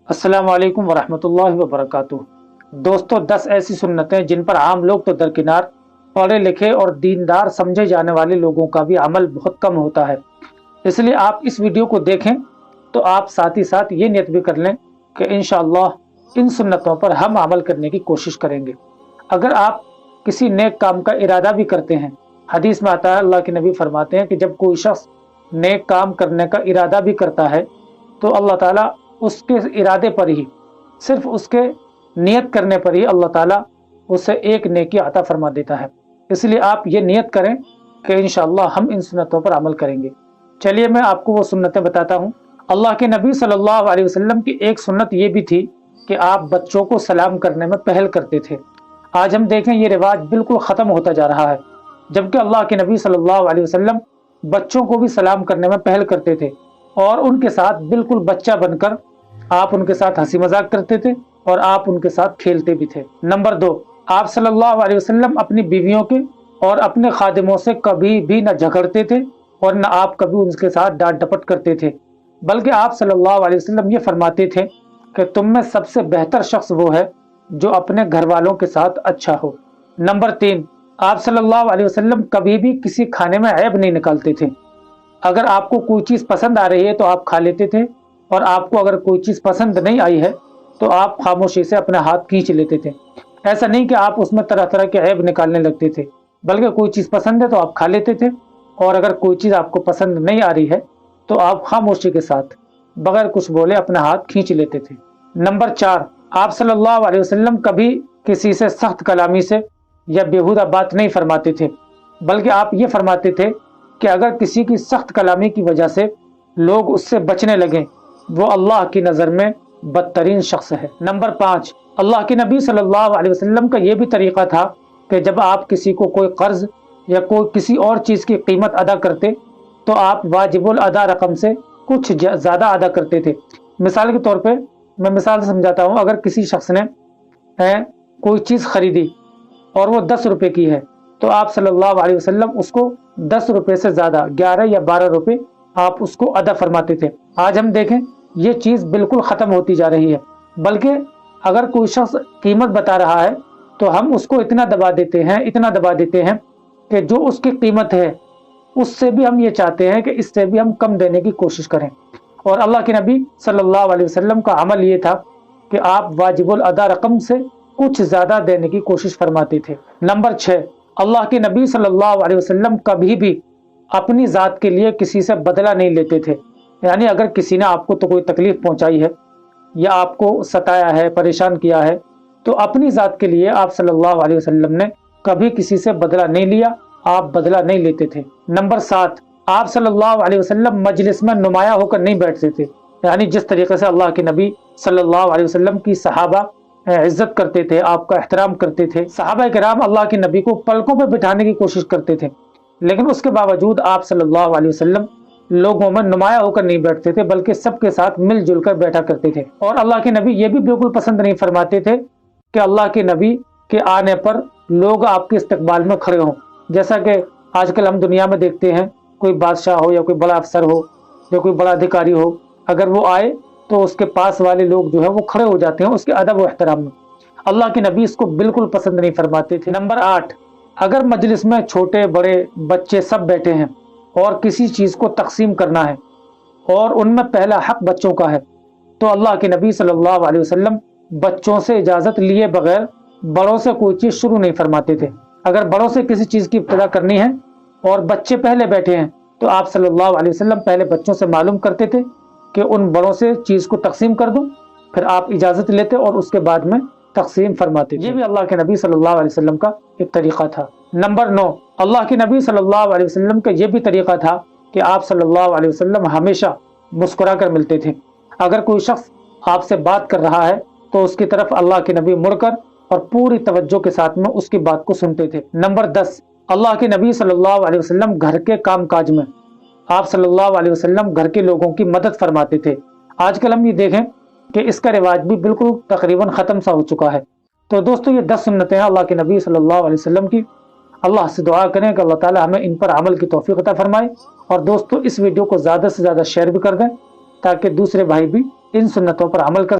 अस्सलाम वालेकुम वरहमतुल्लाहि वबरकातुहू। दोस्तों, 10 ऐसी सुन्नतें जिन पर आम लोग तो दरकिनार, पढ़े लिखे और दीनदार समझे जाने वाले लोगों का भी अमल बहुत कम होता है। इसलिए आप इस वीडियो को देखें तो आप साथ ही साथ ये नियत भी कर लें कि इंशाअल्लाह इन सुन्नतों पर हम अमल करने की कोशिश करेंगे। अगर आप किसी नेक काम का इरादा भी करते हैं, हदीस में आता है, अल्लाह के नबी फरमाते हैं कि जब कोई शख्स नेक काम करने का इरादा भी करता है तो अल्लाह ताला उसके इरादे पर ही, सिर्फ उसके नियत करने पर ही अल्लाह ताला उसे एक नेकी अता फरमा देता है। इसलिए आप ये नियत करें कि इंशाअल्लाह हम इन सुन्नतों पर अमल करेंगे। चलिए मैं आपको वो सुन्नतें बताता हूँ। अल्लाह के नबी सल्लल्लाहु अलैहि वसल्लम की एक सुन्नत ये भी थी कि आप बच्चों को सलाम करने में पहल करते थे। आज हम देखें ये रिवाज बिल्कुल ख़त्म होता जा रहा है, जबकि अल्लाह के नबी सल्लल्लाहु अलैहि वसल्लम बच्चों को भी सलाम करने में पहल करते थे और उनके साथ बिल्कुल बच्चा बनकर आप उनके साथ हंसी मजाक करते थे और आप उनके साथ खेलते भी थे। नंबर 2, आप सल्लल्लाहु अलैहि वसल्लम अपनी बीवियों के और अपने खादिमों से कभी भी न झगड़ते थे और न आप कभी उनके साथ डांट डपट करते थे, बल्कि आप सल्लल्लाहु अलैहि वसल्लम ये फरमाते थे कि तुम में सबसे बेहतर शख्स वो है जो अपने घर वालों के साथ अच्छा हो। नंबर 3, आप सल्लल्लाहु अलैहि वसल्लम कभी भी किसी खाने में ऐब नहीं निकालते थे। अगर आपको कोई चीज़ पसंद आ रही है तो आप खा लेते थे और आपको अगर कोई चीज़ पसंद नहीं आई है तो आप खामोशी से अपना हाथ खींच लेते थे। ऐसा नहीं कि आप उसमें तरह तरह के ऐब निकालने लगते थे, बल्कि कोई चीज़ पसंद है तो आप खा लेते थे और अगर कोई चीज़ आपको पसंद नहीं आ रही है तो आप खामोशी के साथ बगैर कुछ बोले अपना हाथ खींच लेते थे। नंबर 4, आप सल्लल्लाहु अलैहि वसल्लम कभी किसी से सख्त कलामी से या बेहुदा बात नहीं फरमाते थे, बल्कि आप ये फरमाते थे कि अगर किसी की सख्त कलामी की वजह से लोग उससे बचने लगें, वो अल्लाह की नज़र में बदतरीन शख्स है। नंबर 5, अल्लाह के नबी सल्लल्लाहु अलैहि वसल्लम का ये भी तरीक़ा था कि जब आप किसी को कोई कर्ज या कोई किसी और चीज़ की कीमत अदा करते तो आप वाजिबुल अदा रकम से कुछ ज़्यादा अदा करते थे। मिसाल के तौर पे मैं मिसाल समझाता हूँ। अगर किसी शख्स ने कोई चीज़ खरीदी और वो 10 रुपये की है तो आप सल्लल्लाहु अलैहि वसल्लम उसको 10 रुपये से ज़्यादा 11 या 12 रुपये आप उसको अदा फरमाते थे। आज हम देखें ये चीज़ बिल्कुल ख़त्म होती जा रही है, बल्कि अगर कोई शख्स कीमत बता रहा है तो हम उसको इतना दबा देते हैं कि जो उसकी कीमत है उससे भी हम ये चाहते हैं कि इससे भी हम कम देने की कोशिश करें। और अल्लाह के नबी सल्लल्लाहु अलैहि वसल्लम का अमल ये था कि आप वाजिबुल अदा रकम से कुछ ज़्यादा देने की कोशिश फरमाते थे। नंबर 6, अल्लाह के नबी सल्लल्लाहु अलैहि वसल्लम कभी भी अपनी ज़ात के लिए किसी से बदला नहीं लेते थे। यानी अगर किसी ने आपको तो कोई तकलीफ़ पहुंचाई है या आपको सताया है, परेशान किया है, तो अपनी ज़ात के लिए आप सल्लल्लाहु अलैहि वसल्लम ने कभी किसी से बदला नहीं लिया, आप बदला नहीं लेते थे। नंबर 7, आप सल्लल्लाहु अलैहि वसल्लम मजलिस में नुमाया होकर नहीं बैठते थे। यानी जिस तरीके से अल्लाह के नबी सल्लल्लाहु अलैहि वसल्लम की सहाबा इज्जत करते थे, आपका एहतराम करते थे, सहाबा किराम अल्लाह के नबी को पलकों पर बिठाने की कोशिश करते थे, लेकिन उसके बावजूद आप सल्लल्लाहु अलैहि वसल्लम लोगों में नुमाया होकर नहीं बैठते थे, बल्कि सबके साथ मिलजुल कर बैठा करते थे। और अल्लाह के नबी ये भी बिल्कुल पसंद नहीं फरमाते थे कि अल्लाह के नबी के आने पर लोग आपके इस्तकबाल में खड़े हों। जैसा कि आजकल हम दुनिया में देखते हैं, कोई बादशाह हो या कोई बड़ा अफसर हो या कोई बड़ा अधिकारी हो, अगर वो आए तो उसके पास वाले लोग जो है वो खड़े हो जाते हैं उसके अदब व एहतराम में। अल्लाह के नबी इसको बिल्कुल पसंद नहीं फरमाते थे। नंबर 8, अगर मजलिस में छोटे बड़े बच्चे सब बैठे हैं और किसी चीज़ को तकसीम करना है और उनमें पहला हक बच्चों का है तो अल्लाह के नबी सल्लल्लाहु अलैहि वसल्लम बच्चों से इजाज़त लिए बगैर बड़ों से कोई चीज़ शुरू नहीं फरमाते थे। अगर बड़ों से किसी चीज़ की इब्तिदा करनी है और बच्चे पहले बैठे हैं तो आप सल्लल्लाहु अलैहि वसल्लम पहले बच्चों से मालूम करते थे कि उन बड़ों से चीज़ को तकसीम कर दो, फिर आप इजाज़त लेते और उसके बाद में तकसीम फरमाते थे। ये भी अल्लाह के नबी सल्लल्लाहु अलैहि वसल्लम का एक तरीक़ा था। नंबर 9, अल्लाह के नबी सल्लल्लाहु अलैहि वसल्लम का ये भी तरीक़ा था कि आप सल्लल्लाहु अलैहि वसल्लम हमेशा मुस्कुरा कर मिलते थे। अगर कोई शख्स आपसे बात कर रहा है तो उसकी तरफ अल्लाह के नबी मुड़कर और पूरी तवज्जो के साथ में उसकी बात को सुनते थे। नंबर 10, अल्लाह के नबी सल्लल्लाहु अलैहि वसल्लम घर के काम काज में आप सल्लल्लाहु अलैहि वसल्लम घर के लोगों की मदद फरमाते थे। आजकल हम ये देखें कि इसका रिवाज भी बिल्कुल तकरीबन ख़त्म सा हो चुका है। तो दोस्तों, ये 10 सुन्नतें हैं अल्लाह के नबी सल्लल्लाहु अलैहि वसल्लम की। अल्लाह से दुआ करें कि अल्लाह ताला हमें इन पर अमल की तौफीक अता फरमाए। और दोस्तों, इस वीडियो को ज़्यादा से ज़्यादा शेयर भी कर दें ताकि दूसरे भाई भी इन सुन्नतों पर अमल कर